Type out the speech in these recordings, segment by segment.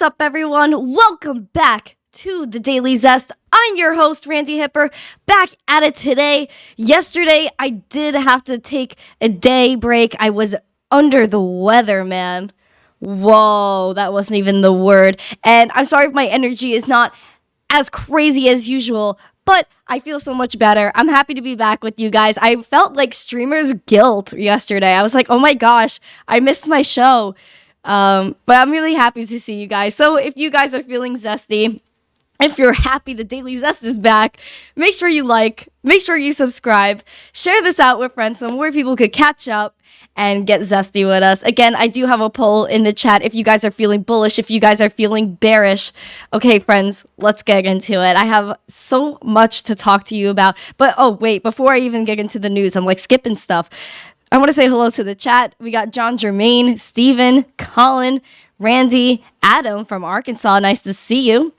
up, everyone? Welcome back to the Daily Zest. I'm your host, Randi Hipper, back at it today. Yesterday, I did have to take a day break. I was under the weather, man. Whoa, that wasn't even the word. And I'm sorry if my energy is not as crazy as usual, but I feel so much better. I'm happy to be back with you guys. I felt like streamer's guilt yesterday. I was like, oh my gosh, I missed my show. But I'm really happy to see you guys. So if you guys are feeling zesty, if you're happy the Daily Zest is back, make sure you like, make sure you subscribe, share this out with friends so more people could catch up and get zesty with us. Again, I do have a poll in the chat if you guys are feeling bullish, if you guys are feeling bearish. Okay, friends, let's get into it. I have so much to talk to you about. But oh, wait, before I even get into the news, I'm like skipping stuff. I want to say hello to the chat. We got John Jermaine, Steven, Colin, Randy, Adam from Arkansas. Nice to see you.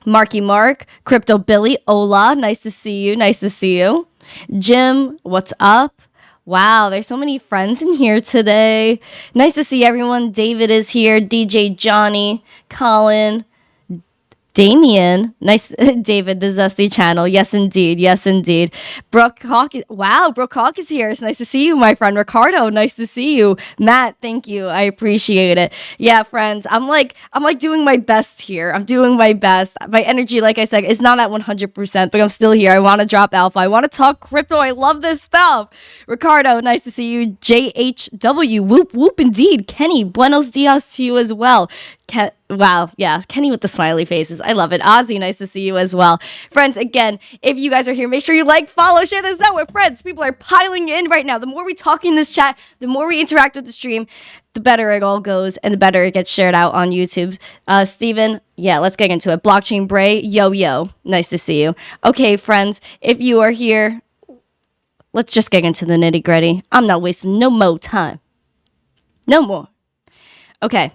Marky Mark, Crypto Billy, Ola. Nice to see you. Nice to see you. Jim, what's up? Wow, there's so many friends in here today. Nice to see everyone. David is here. DJ Johnny, Colin, Damien, nice. David, the Zesty channel. Yes, indeed. Yes, indeed. Brooke Hawk. Wow, Brooke Hawk is here. It's nice to see you, my friend. Ricardo, nice to see you. Matt, thank you. I appreciate it. Yeah, friends, I'm like doing my best here. I'm doing my best. My energy, like I said, is not at 100%, but I'm still here. I want to drop alpha. I want to talk crypto. I love this stuff. Ricardo, nice to see you. JHW, whoop, whoop, indeed. Kenny, buenos dias to you as well. Wow, yeah, Kenny with the smiley faces. I love it. Ozzy, nice to see you as well. Friends, again, if you guys are here, make sure you like, follow, share this out with friends. People are piling in right now. The more we talk in this chat, the more we interact with the stream, the better it all goes and the better it gets shared out on YouTube. Steven, yeah, let's get into it. Blockchain Bray, yo, nice to see you. Okay, friends, if you are here, let's just get into the nitty gritty. I'm not wasting no more time. No more. Okay.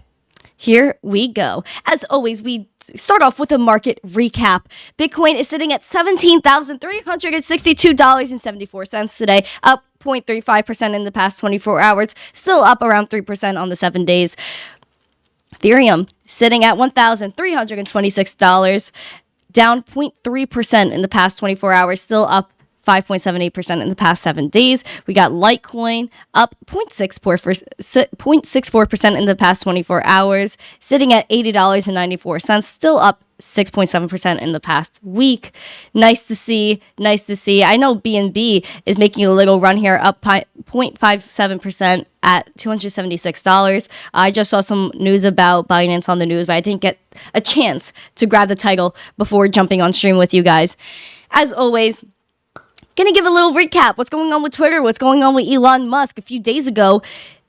Here we go. As always, we start off with a market recap. Bitcoin is sitting at $17,362.74 today, up 0.35% in the past 24 hours, still up around 3% on the 7 days. Ethereum sitting at $1,326, down 0.3% in the past 24 hours, still up 5.78% in the past 7 days. We got Litecoin up 0.64% in the past 24 hours, sitting at $80.94, still up 6.7% in the past week. Nice to see. I know BNB is making a little run here, up 0.57% at $276. I just saw some news about Binance on the news, but I didn't get a chance to grab the title before jumping on stream with you guys. As always, gonna give a little recap. What's going on with Twitter? What's going on with Elon Musk? A few days ago,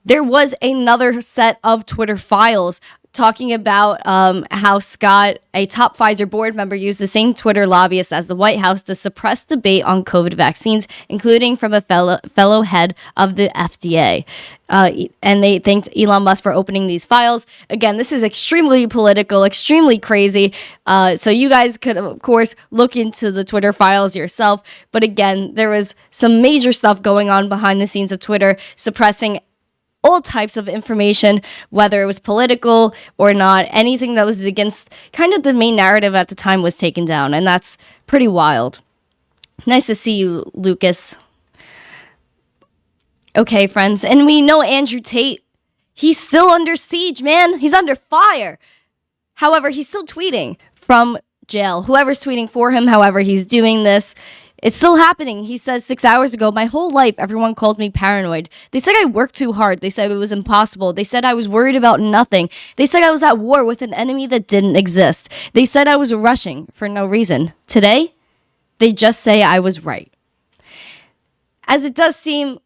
there was another set of Twitter files talking about how Scott, a top Pfizer board member, used the same Twitter lobbyist as the White House to suppress debate on COVID vaccines, including from a fellow head of the FDA. And they thanked Elon Musk for opening these files. Again, this is extremely political, extremely crazy. So you guys could, of course, look into the Twitter files yourself. But again, there was some major stuff going on behind the scenes of Twitter, suppressing all types of information, whether it was political or not. Anything that was against kind of the main narrative at the time was taken down, and that's pretty wild. Nice to see you, Lucas. Okay, friends, and we know Andrew Tate, he's still under siege, man. He's under fire. However, he's still tweeting from jail. Whoever's tweeting for him, however he's doing this, it's still happening. He says 6 hours ago, my whole life, everyone called me paranoid. They said I worked too hard. They said it was impossible. They said I was worried about nothing. They said I was at war with an enemy that didn't exist. They said I was rushing for no reason. Today, they just say I was right. As it does seem,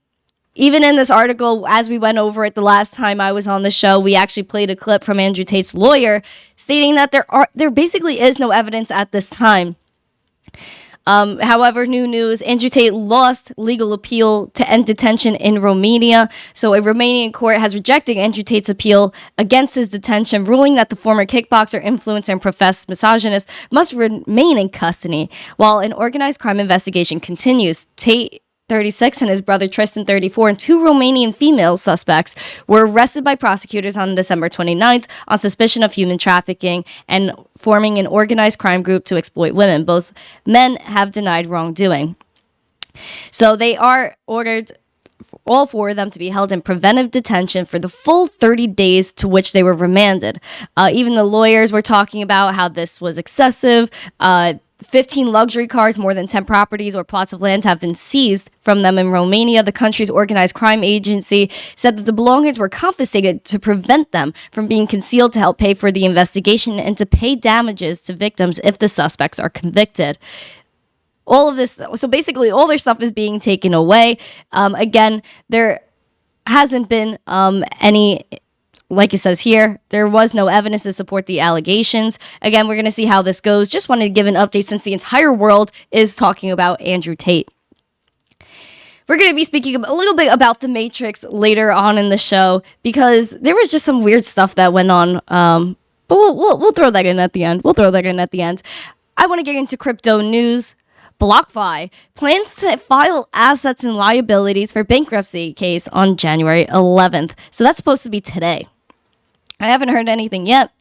even in this article, as we went over it the last time I was on the show, we actually played a clip from Andrew Tate's lawyer stating that there basically is no evidence at this time. However, new news, Andrew Tate lost legal appeal to end detention in Romania. So a Romanian court has rejected Andrew Tate's appeal against his detention, ruling that the former kickboxer, influencer, and professed misogynist must remain in custody while an organized crime investigation continues. 36, and his brother Tristan, 34, and 2 Romanian female suspects were arrested by prosecutors on December 29th on suspicion of human trafficking and forming an organized crime group to exploit women. Both men have denied wrongdoing. So they are ordered, all 4 of them, to be held in preventive detention for the full 30 days to which they were remanded. Even the lawyers were talking about how this was excessive. 15 luxury cars, more than 10 properties or plots of land have been seized from them in Romania. The country's organized crime agency said that the belongings were confiscated to prevent them from being concealed, to help pay for the investigation, and to pay damages to victims if the suspects are convicted. All of this, so basically all their stuff is being taken away. Again, there hasn't been any, like it says here, there was no evidence to support the allegations. Again, we're going to see how this goes. Just wanted to give an update since the entire world is talking about Andrew Tate. We're going to be speaking a little bit about The Matrix later on in the show, because there was just some weird stuff that went on. But we'll throw that in at the end. I want to get into crypto news. BlockFi plans to file assets and liabilities for bankruptcy case on January 11th. So that's supposed to be today. I haven't heard anything yet.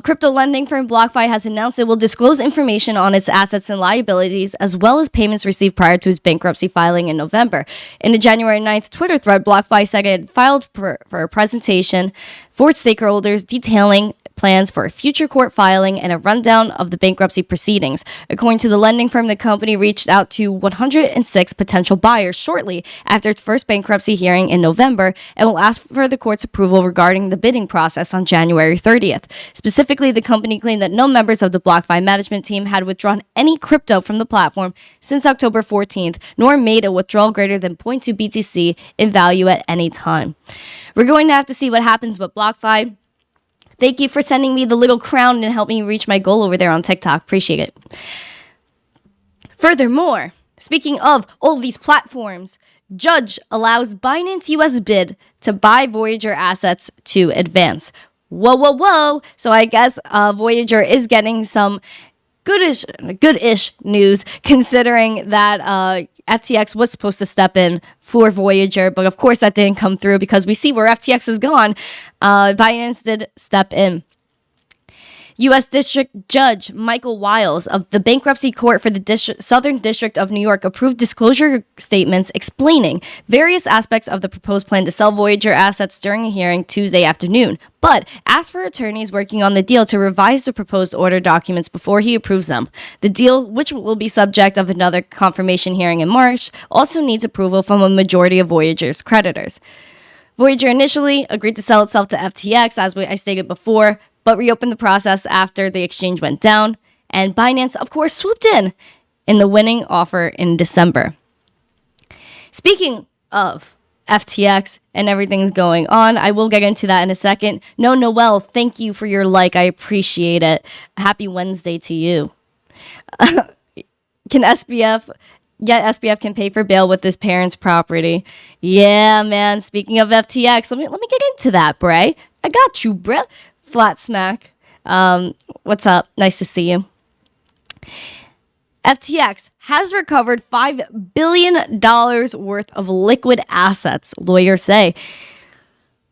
Crypto lending firm BlockFi has announced it will disclose information on its assets and liabilities, as well as payments received prior to its bankruptcy filing in November. In a January 9th Twitter thread, BlockFi said it had filed for a presentation for its stakeholders detailing plans for a future court filing and a rundown of the bankruptcy proceedings. According to the lending firm, the company reached out to 106 potential buyers shortly after its first bankruptcy hearing in November, and will ask for the court's approval regarding the bidding process on January 30th. Specifically, the company claimed that no members of the BlockFi management team had withdrawn any crypto from the platform since October 14th, nor made a withdrawal greater than 0.2 BTC in value at any time. We're going to have to see what happens with BlockFi. Thank you for sending me the little crown and helping me reach my goal over there on TikTok. Appreciate it. Furthermore, speaking of all these platforms, judge allows Binance US bid to buy Voyager assets to advance. Whoa. So I guess Voyager is getting some good-ish news, considering that FTX was supposed to step in for Voyager, but of course that didn't come through because we see where FTX is gone. Binance did step in. U.S. District Judge Michael Wiles of the Bankruptcy Court for the Southern District of New York approved disclosure statements explaining various aspects of the proposed plan to sell Voyager assets during a hearing Tuesday afternoon, but asked for attorneys working on the deal to revise the proposed order documents before he approves them. The deal, which will be subject of another confirmation hearing in March, also needs approval from a majority of Voyager's creditors. Voyager initially agreed to sell itself to FTX, as I stated before, but reopened the process after the exchange went down, and Binance, of course, swooped in the winning offer in December. Speaking of FTX and everything's going on, I will get into that in a second. No, Noel, thank you for your like. I appreciate it. Happy Wednesday to you. SBF can pay for bail with his parents' property. Yeah, man. Speaking of FTX, let me get into that, Bray. I got you, bruh. Flat smack. What's up? Nice to see you. FTX has recovered $5 billion worth of liquid assets, lawyers say.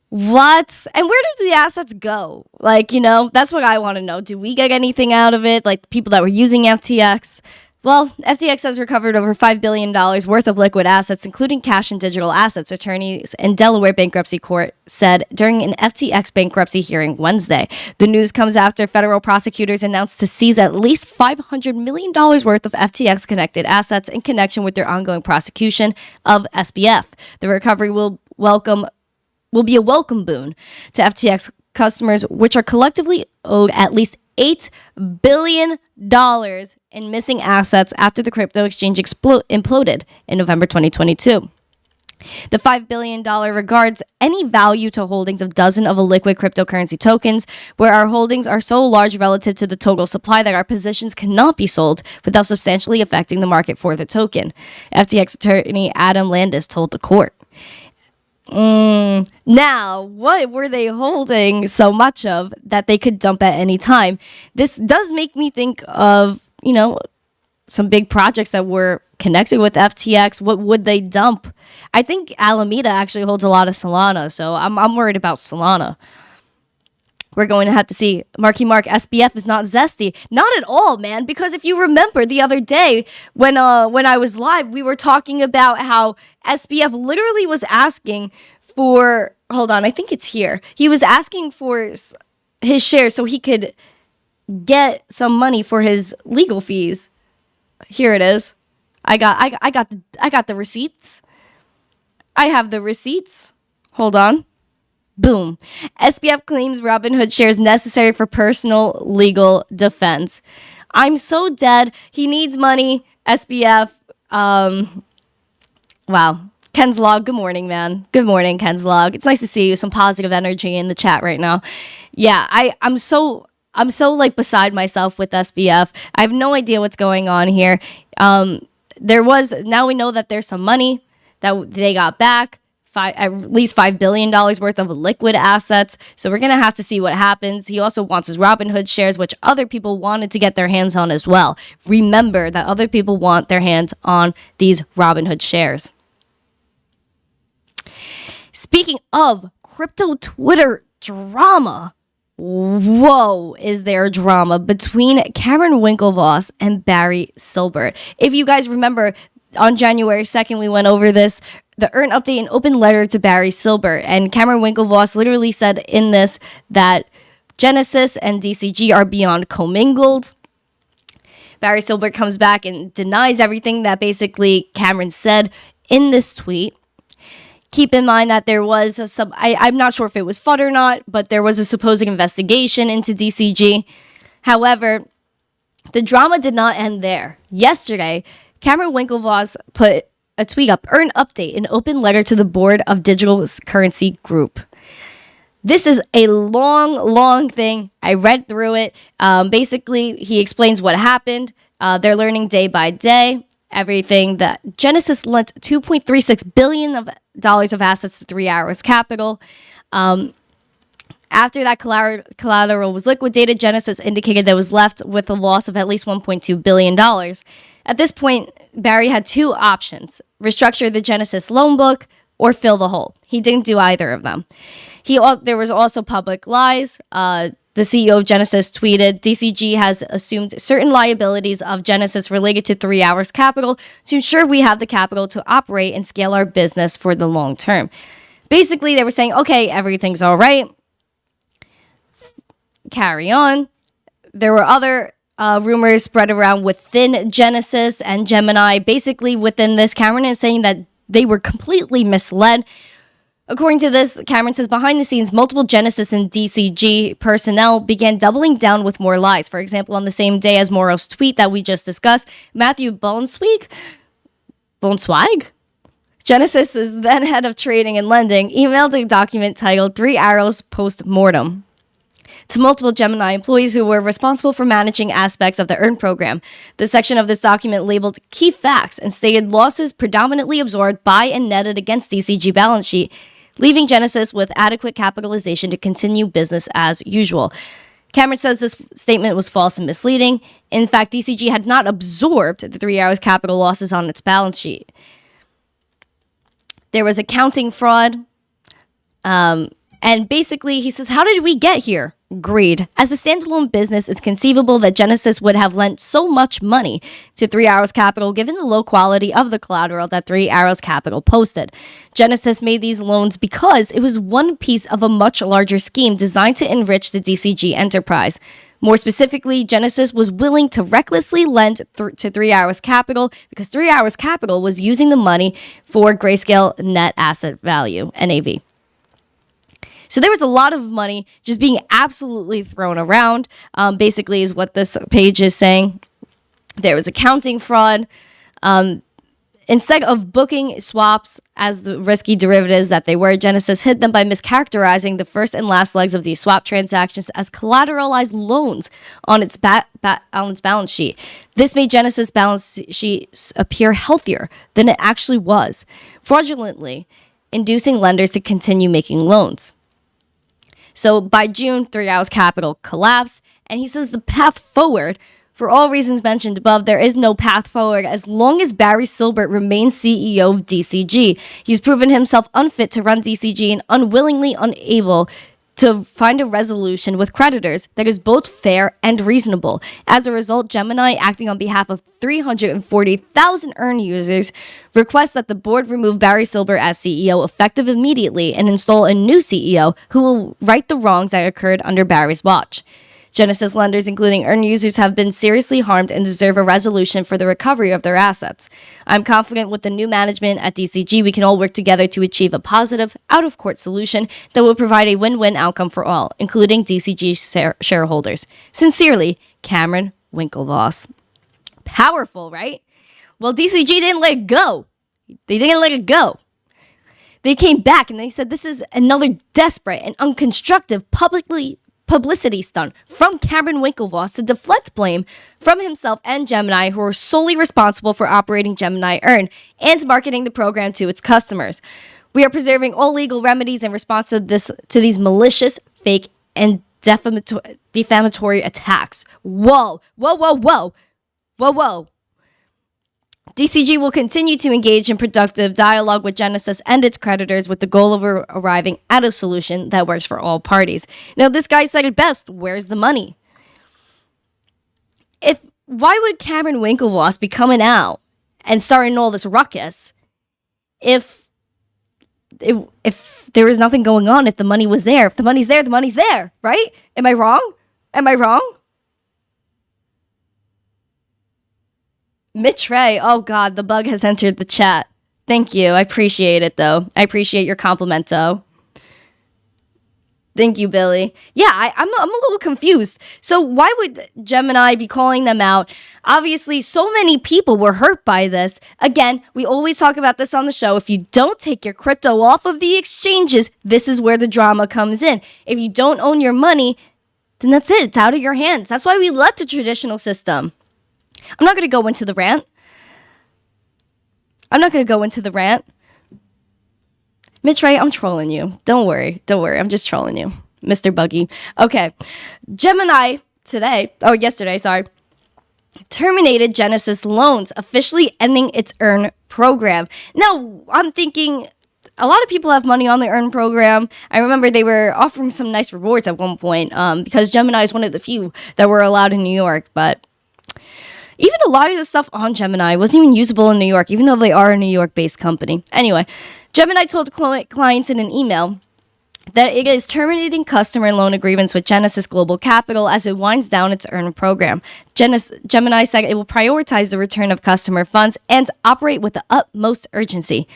What? And where do the assets go? That's what I want to know. Do we get anything out of it? Like the people that were using FTX? Well, FTX has recovered over $5 billion worth of liquid assets, including cash and digital assets, attorneys in Delaware Bankruptcy Court said during an FTX bankruptcy hearing Wednesday. The news comes after federal prosecutors announced to seize at least $500 million worth of FTX-connected assets in connection with their ongoing prosecution of SBF. The recovery will be a welcome boon to FTX customers, which are collectively owed at least $8 billion in missing assets after the crypto exchange imploded in November 2022. The $5 billion regards any value to holdings of dozens of liquid cryptocurrency tokens, where our holdings are so large relative to the total supply that our positions cannot be sold without substantially affecting the market for the token, FTX attorney Adam Landis told the court. Now, what were they holding so much of that they could dump at any time? This does make me think of, some big projects that were connected with FTX? What would they dump? I think Alameda actually holds a lot of Solana, so I'm worried about Solana. We're going to have to see. Marky Mark, SBF is not zesty. Not at all, man, because if you remember the other day when I was live, we were talking about how SBF literally was asking for, hold on, I think it's here. He was asking for his shares so he could get some money for his legal fees. Here it is. I got the receipts. I have the receipts. Hold on. Boom. SBF claims Robinhood shares necessary for personal legal defense. I'm so dead. He needs money. SBF. Wow. Ken's Log, good morning, man. Good morning, Ken's Log. It's nice to see you. Some positive energy in the chat right now. Yeah, I'm so like beside myself with SBF. I have no idea what's going on here. Now we know that there's some money that they got back. At least $5 billion worth of liquid assets. So we're going to have to see what happens. He also wants his Robinhood shares, which other people wanted to get their hands on as well. Remember that other people want their hands on these Robinhood shares. Speaking of crypto Twitter drama, whoa, is there drama between Cameron Winklevoss and Barry Silbert? If you guys remember, on January 2nd, we went over this, the Earn Update, an open letter to Barry Silbert. And Cameron Winklevoss literally said in this that Genesis and DCG are beyond commingled. Barry Silbert comes back and denies everything that basically Cameron said in this tweet. Keep in mind that there was I'm not sure if it was FUD or not, but there was a supposed investigation into DCG. However, the drama did not end there. Yesterday, Cameron Winklevoss put a tweet up, Earn Update, an open letter to the board of Digital Currency Group. This is a long thing. I read through it. Basically, he explains what happened. They're learning day by day. Everything that Genesis lent $2.36 billion of assets to 3 Arrows Capital. After that collateral was liquidated, Genesis indicated that it was left with a loss of at least $1.2 billion. At this point, Barry had two options: restructure the Genesis loan book or fill the hole. He didn't do either of them. There was also public lies. The CEO of Genesis tweeted, DCG has assumed certain liabilities of Genesis related to 3 Hours Capital to ensure we have the capital to operate and scale our business for the long term. Basically, they were saying, okay, everything's all right. Carry on. There were other rumors spread around within Genesis and Gemini. Basically, within this, Cameron is saying that they were completely misled. According to this, Cameron says behind the scenes, multiple Genesis and DCG personnel began doubling down with more lies. For example, on the same day as Morrow's tweet that we just discussed, Matthew Bonenswig, Genesis's then head of trading and lending, emailed a document titled 3 Arrows Post-Mortem to multiple Gemini employees who were responsible for managing aspects of the EARN program. The section of this document labeled key facts and stated losses predominantly absorbed by and netted against DCG balance sheet, leaving Genesis with adequate capitalization to continue business as usual. Cameron says this statement was false and misleading. In fact, DCG had not absorbed the 3 Hours Capital losses on its balance sheet. There was accounting fraud. And basically, he says, how did we get here? Greed. As a standalone business, it's conceivable that Genesis would have lent so much money to 3 Arrows Capital given the low quality of the collateral that 3 Arrows Capital posted. Genesis made these loans because it was one piece of a much larger scheme designed to enrich the DCG enterprise. More specifically, Genesis was willing to recklessly lend to 3 Arrows Capital because 3 Arrows Capital was using the money for Grayscale net asset value, NAV. So there was a lot of money just being absolutely thrown around, basically is what this page is saying. There was accounting fraud. Instead of booking swaps as the risky derivatives that they were, Genesis hid them by mischaracterizing the first and last legs of these swap transactions as collateralized loans on its balance sheet. This made Genesis' balance sheet appear healthier than it actually was, fraudulently inducing lenders to continue making loans. So by June, 3 Hours Capital collapsed, and he says the path forward For all reasons mentioned above, there is no path forward as long as Barry Silbert remains CEO of DCG. He's proven himself unfit to run DCG and unwillingly unable to find a resolution with creditors that is both fair and reasonable. As a result, Gemini, acting on behalf of 340,000 EARN users, requests that the board remove Barry Silbert as CEO effective immediately and install a new CEO who will right the wrongs that occurred under Barry's watch. Genesis lenders, including EARN users, have been seriously harmed and deserve a resolution for the recovery of their assets. I'm confident with the new management at DCG, we can all work together to achieve a positive, out-of-court solution that will provide a win-win outcome for all, including DCG shareholders. Sincerely, Cameron Winklevoss. Powerful, right? Well, DCG didn't let it go. They didn't let it go. They came back and they said this is another desperate and unconstructive publicity stunt from Cameron Winklevoss to deflect blame from himself and Gemini, who are solely responsible for operating Gemini EARN and marketing the program to its customers. We are preserving all legal remedies in response to these malicious, fake, and defamatory attacks. Whoa. DCG will continue to engage in productive dialogue with Genesis and its creditors with the goal of arriving at a solution that works for all parties. Now, this guy said it best. Where's the money? Why would Cameron Winklevoss be coming out and starting all this ruckus if there was nothing going on, if the money was there? If the money's there, the money's there, right? Am I wrong? Mitch Ray, oh God, the bug has entered the chat. Thank you. I appreciate it, though. I appreciate your complimento. Thank you, Billy. Yeah, I'm a little confused. So why would Gemini be calling them out? Obviously, so many people were hurt by this. Again, we always talk about this on the show. If you don't take your crypto off of the exchanges, this is where the drama comes in. If you don't own your money, then that's it. It's out of your hands. That's why we let the traditional system. I'm not going to go into the rant. Mitch Ray, I'm trolling you. Don't worry. I'm just trolling you, Mr. Buggy. Okay. Gemini yesterday, terminated Genesis loans, officially ending its EARN program. Now, I'm thinking a lot of people have money on the EARN program. I remember they were offering some nice rewards at one point because Gemini is one of the few that were allowed in New York, but even a lot of the stuff on Gemini wasn't even usable in New York, even though they are a New York-based company. Anyway, Gemini told clients in an email that it is terminating customer loan agreements with Genesis Global Capital as it winds down its EARN program. Gemini said it will prioritize the return of customer funds and operate with the utmost urgency.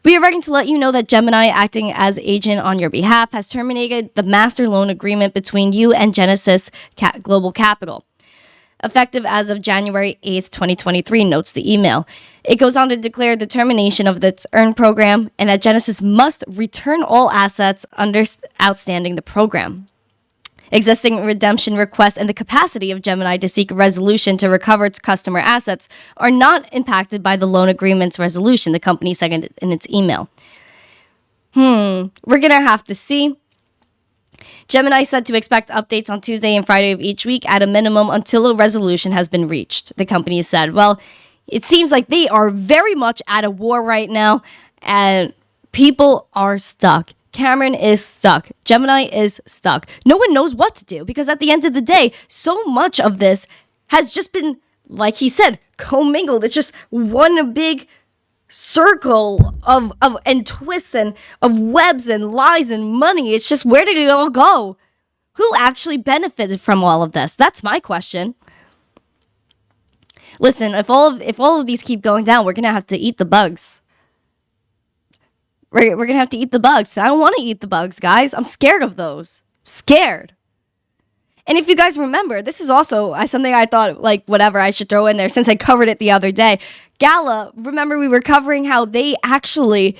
We are writing to let you know that Gemini, acting as agent on your behalf, has terminated the master loan agreement between you and Genesis Global Capital, effective as of January 8th, 2023, notes the email. It goes on to declare the termination of its EARN program and that Genesis must return all assets outstanding the program. Existing redemption requests and the capacity of Gemini to seek a resolution to recover its customer assets are not impacted by the loan agreement's resolution, the company said in its email. We're going to have to see. Gemini said to expect updates on Tuesday and Friday of each week at a minimum until a resolution has been reached, the company said. Well, it seems like they are very much at a war right now, and people are stuck. Cameron is stuck. Gemini is stuck. No one knows what to do because at the end of the day, so much of this has just been, like he said, commingled. It's just one big circle of and twists and of webs and lies and money. It's just, where did it all go? Who actually benefited from all of this? That's my question. Listen, if all of these keep going down, we're gonna have to eat the bugs. We're gonna have to eat the bugs. I don't want to eat the bugs, guys. I'm scared of those. Scared. And if you guys remember, this is also something I thought, like, whatever, I should throw in there since I covered it the other day. Gala, remember we were covering how they actually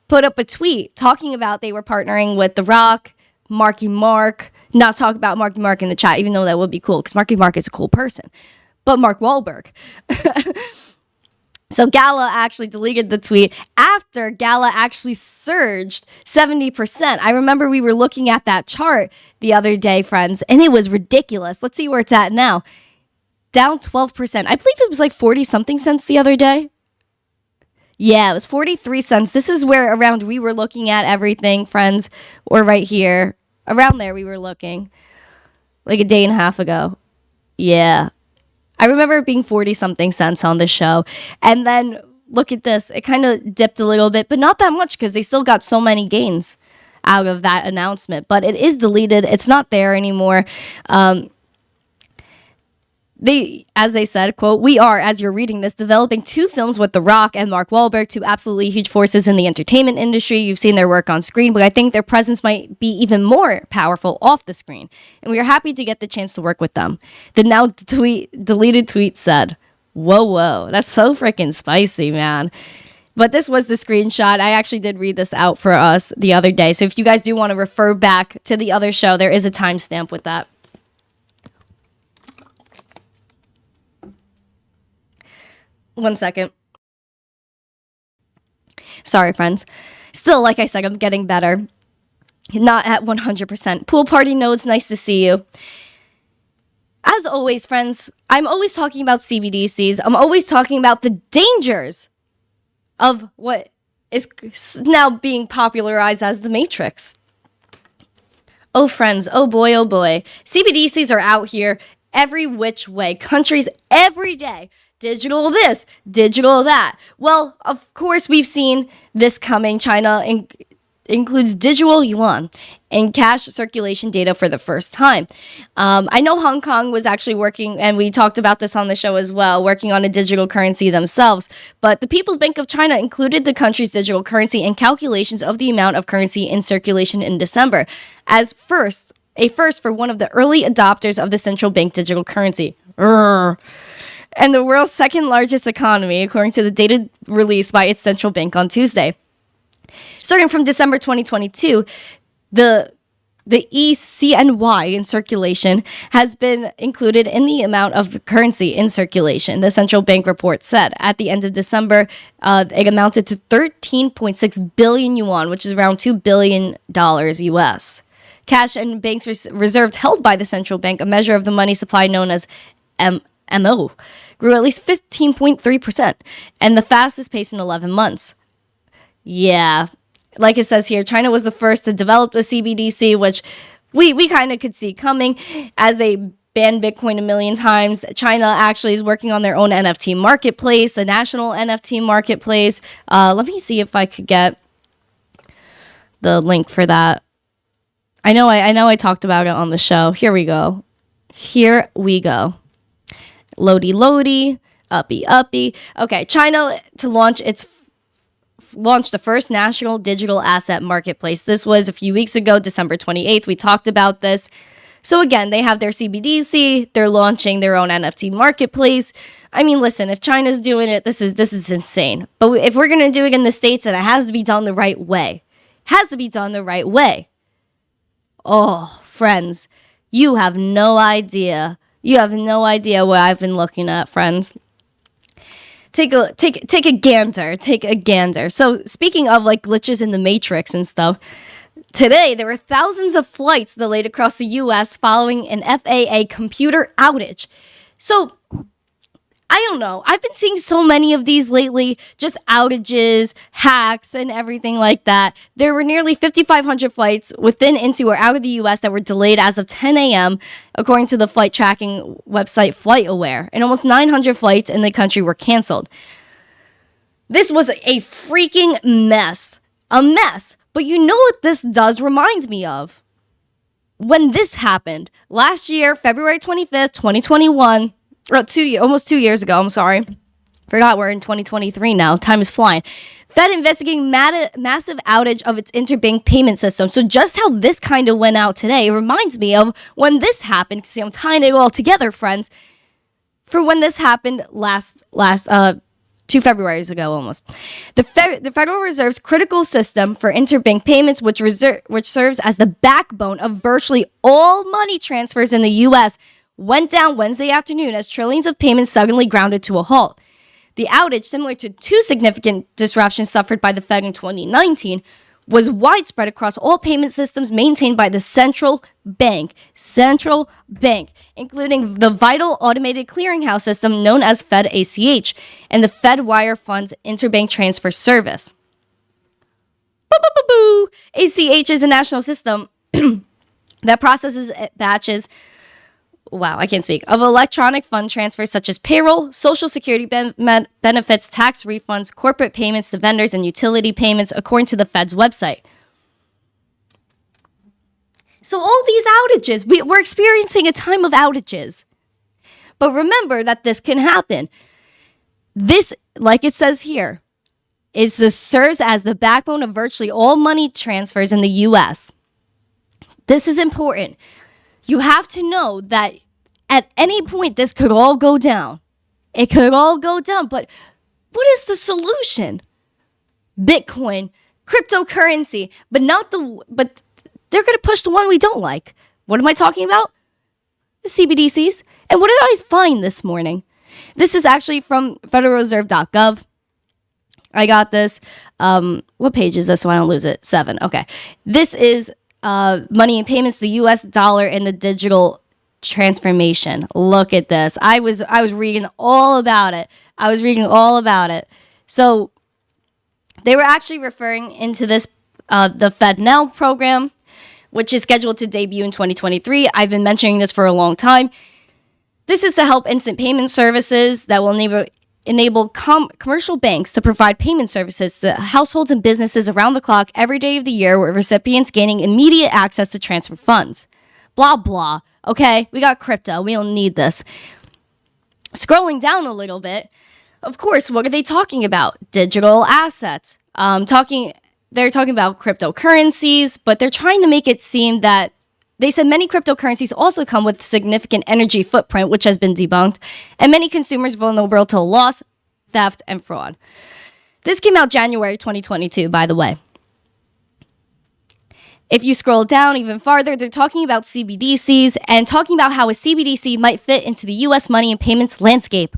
put up a tweet talking about they were partnering with The Rock, Marky Mark. Not talk about Marky Mark in the chat, even though that would be cool, because Marky Mark is a cool person. But Mark Wahlberg. So Gala actually deleted the tweet after Gala actually surged 70%. I remember we were looking at that chart the other day, friends, and it was ridiculous. Let's see where it's at now. down 12%. I believe it was like 40 something cents the other day. Yeah, it was 43 cents. This is where around we were looking at everything, friends, or right here. Around there we were looking like a day and a half ago. Yeah. I remember it being 40 something cents on the show. And then look at this. It kind of dipped a little bit, but not that much because they still got so many gains out of that announcement. But it is deleted. It's not there anymore. As they said, quote, "We are, as you're reading this, developing 2 films with The Rock and Mark Wahlberg, 2 absolutely huge forces in the entertainment industry. You've seen their work on screen, but I think their presence might be even more powerful off the screen. And we are happy to get the chance to work with them." The now deleted tweet said, whoa, that's so freaking spicy, man. But this was the screenshot. I actually did read this out for us the other day. So if you guys do want to refer back to the other show, there is a timestamp with that. One second. Sorry, friends. Still, like I said, I'm getting better. Not at 100%. Pool party nodes, nice to see you. As always, friends, I'm always talking about CBDCs. I'm always talking about the dangers of what is now being popularized as the Matrix. Oh, friends. Oh, boy. Oh, boy. CBDCs are out here every which way. Countries every day. Digital this, digital that. Well, of course, we've seen this coming. China includes Digital Yuan and cash circulation data for the first time. I know Hong Kong was actually working, and we talked about this on the show as well, working on a digital currency themselves. But the People's Bank of China included the country's digital currency in calculations of the amount of currency in circulation in December as a first for one of the early adopters of the central bank digital currency. And the world's second largest economy, according to the data released by its central bank on Tuesday. Starting from December 2022, the ECNY in circulation has been included in the amount of currency in circulation, the central bank report said. At the end of December, it amounted to 13.6 billion yuan, which is around $2 billion US. Cash and banks reserves held by the central bank, a measure of the money supply known as MO, grew at least 15.3%, and the fastest pace in 11 months. Yeah, like it says here, China was the first to develop the CBDC, which we kind of could see coming as they banned Bitcoin a million times. China actually is working on their own NFT marketplace, a national NFT marketplace. Let me see if I could get the link for that. I know I talked about it on the show. Here we go. Loady, uppy. Okay, China to launch the first national digital asset marketplace. This was a few weeks ago, December 28th. We talked about this. So again, they have their CBDC. They're launching their own NFT marketplace. I mean, listen, if China's doing it, this is insane. But if we're going to do it in the States, then it has to be done the right way. Oh, friends, you have no idea. You have no idea what I've been looking at, friends. Take a gander. So speaking of like glitches in the Matrix and stuff, today there were thousands of flights delayed across the U.S. following an FAA computer outage. So I don't know. I've been seeing so many of these lately, just outages, hacks, and everything like that. There were nearly 5,500 flights within, into, or out of the U.S. that were delayed as of 10 a.m., according to the flight tracking website FlightAware, and almost 900 flights in the country were canceled. This was a freaking mess. A mess. But you know what this does remind me of? When this happened, last year, February 25th, 2021, almost 2 years ago, I'm sorry. Forgot we're in 2023 now. Time is flying. Fed investigating massive outage of its interbank payment system. So just how this kind of went out today, it reminds me of when this happened. See, I'm tying it all together, friends. For when this happened last 2 Februarys ago almost. The Federal Reserve's critical system for interbank payments, which serves as the backbone of virtually all money transfers in the U.S., went down Wednesday afternoon as trillions of payments suddenly grounded to a halt. The outage, similar to 2 significant disruptions suffered by the Fed in 2019, was widespread across all payment systems maintained by the central bank, including the vital automated clearinghouse system known as Fed ACH and the Fed Wire Funds Interbank Transfer Service. ACH is a national system that processes batches of electronic fund transfers such as payroll, social security benefits, tax refunds, corporate payments to vendors, and utility payments, according to the Fed's website. So all these outages, we're experiencing a time of outages. But remember that this can happen. This, like it says here, serves as the backbone of virtually all money transfers in the U.S. This is important. You have to know that at any point, this could all go down. It could all go down. But what is the solution? Bitcoin, cryptocurrency, but they're going to push the one we don't like. What am I talking about? The CBDCs. And what did I find this morning? This is actually from federalreserve.gov. I got this. What page is this so I don't lose it? 7. Okay. This is money and payments, the U.S. dollar, and the digital transformation. Look at this. I was reading all about it. So they were actually referring into this, the Fed Now program, which is scheduled to debut in 2023. I've been mentioning this for a long time. This is to help instant payment services that will enable commercial banks to provide payment services to households and businesses around the clock every day of the year, with recipients gaining immediate access to transfer funds. Blah, blah. Okay, we got crypto. We don't need this. Scrolling down a little bit, of course, what are they talking about? Digital assets. They're talking about cryptocurrencies, but they're trying to make it seem that they said many cryptocurrencies also come with significant energy footprint, which has been debunked, and many consumers vulnerable to loss, theft, and fraud. This came out January 2022, by the way. If you scroll down even farther, they're talking about CBDCs and talking about how a CBDC might fit into the U.S. money and payments landscape.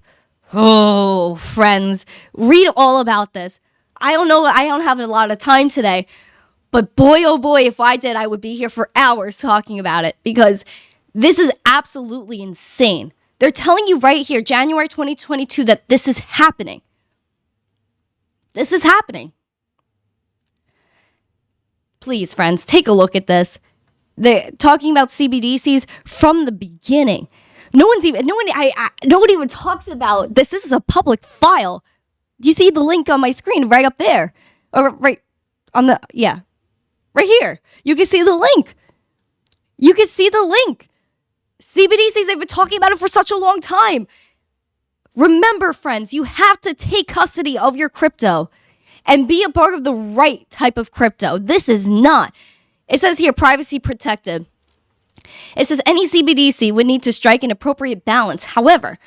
Oh, friends, read all about this. I don't know, I don't have a lot of time today. But boy, oh boy, if I did, I would be here for hours talking about it, because this is absolutely insane. They're telling you right here, January 2022, that this is happening. This is happening. Please, friends, take a look at this. They're talking about CBDCs from the beginning. No one even talks about this. This is a public file. You see the link on my screen right up there, or right on the right here. You can see the link. CBDCs, they've been talking about it for such a long time. Remember, friends, you have to take custody of your crypto and be a part of the right type of crypto. This is not. It says here, privacy protected. It says any CBDC would need to strike an appropriate balance. However,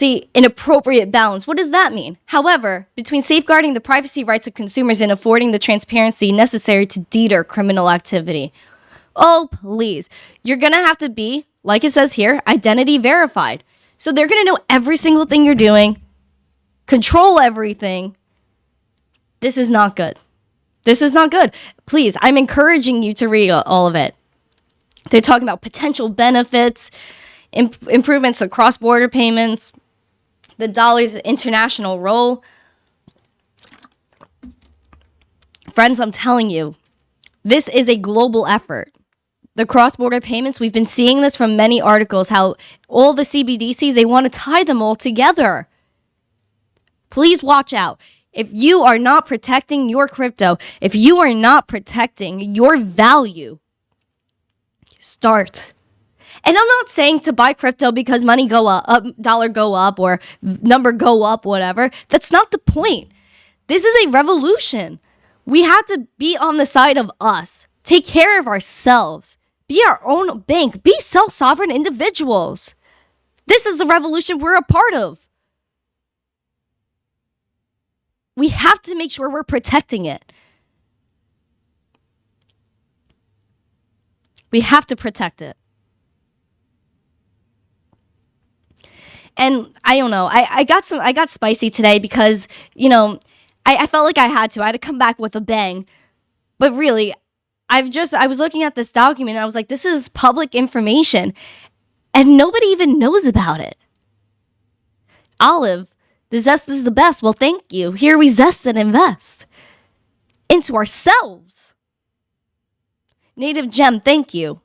an appropriate balance. What does that mean? However, between safeguarding the privacy rights of consumers and affording the transparency necessary to deter criminal activity. Oh, please. You're going to have to be, like it says here, identity verified. So they're going to know every single thing you're doing, control everything. This is not good. Please, I'm encouraging you to read all of it. They're talking about potential benefits, improvements to cross-border payments, the dollar's international role. Friends, I'm telling you, this is a global effort. The cross-border payments, we've been seeing this from many articles, how all the CBDCs, they want to tie them all together. Please watch out. If you are not protecting your crypto, if you are not protecting your value, start. And I'm not saying to buy crypto because money go up, dollar go up, or number go up, whatever. That's not the point. This is a revolution. We have to be on the side of us. Take care of ourselves. Be our own bank. Be self-sovereign individuals. This is the revolution we're a part of. We have to make sure we're protecting it. We have to protect it. And I don't know, I got spicy today because, I felt like I had to come back with a bang. But really, I was looking at this document and I was like, this is public information and nobody even knows about it. Olive, the zest is the best. Well, thank you. Here we zest and invest into ourselves. Native Gem, thank you.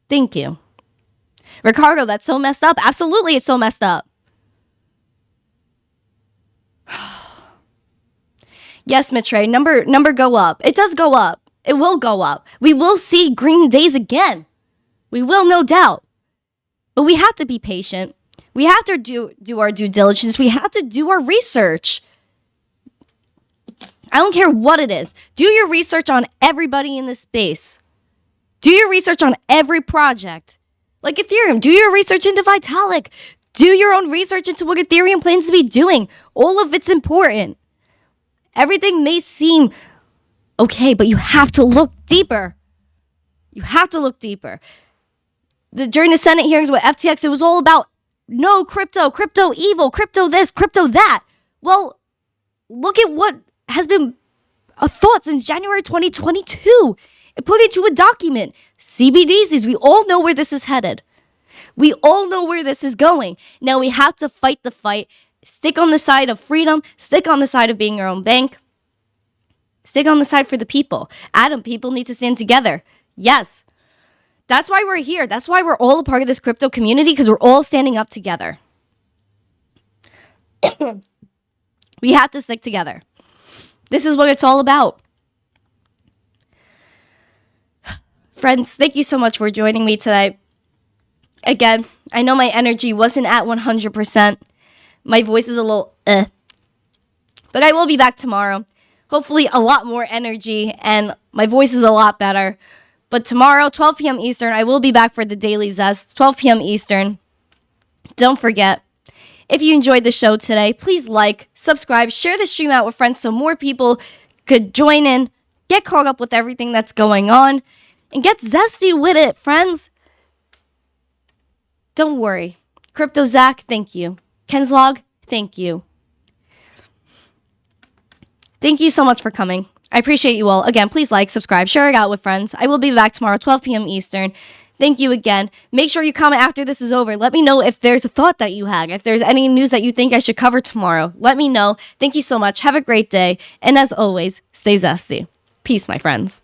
Thank you. Ricardo, that's so messed up. Absolutely, it's so messed up. Yes, Mitre, number go up. It does go up. It will go up. We will see green days again. We will, no doubt. But we have to be patient. We have to do our due diligence. We have to do our research. I don't care what it is. Do your research on everybody in this space. Do your research on every project. Like Ethereum, do your research into Vitalik. Do your own research into what Ethereum plans to be doing. All of it's important. Everything may seem okay, but you have to look deeper. You have to look deeper. During the Senate hearings with FTX, it was all about no crypto evil, crypto this, crypto that. Well, look at what has been a thought since January 2022. It put into a document. CBDCs, we all know where this is headed. We all know where this is going. Now we have to fight the fight. Stick on the side of freedom. Stick on the side of being your own bank. Stick on the side for the people. Adam, people need to stand together. Yes. That's why we're here. That's why we're all a part of this crypto community, because we're all standing up together. We have to stick together. This is what it's all about. Friends, thank you so much for joining me today. Again, I know my energy wasn't at 100%. My voice is a little but I will be back tomorrow. Hopefully a lot more energy and my voice is a lot better. But tomorrow, 12 p.m. Eastern, I will be back for the Daily Zest, 12 p.m. Eastern. Don't forget, if you enjoyed the show today, please like, subscribe, share the stream out with friends so more people could join in, get caught up with everything that's going on, and get zesty with it, friends. Don't worry. Crypto Zach, thank you. Kenslog, thank you. Thank you so much for coming. I appreciate you all. Again, please like, subscribe, share it out with friends. I will be back tomorrow, 12 p.m. Eastern. Thank you again. Make sure you comment after this is over. Let me know if there's a thought that you had. If there's any news that you think I should cover tomorrow, let me know. Thank you so much. Have a great day. And as always, stay zesty. Peace, my friends.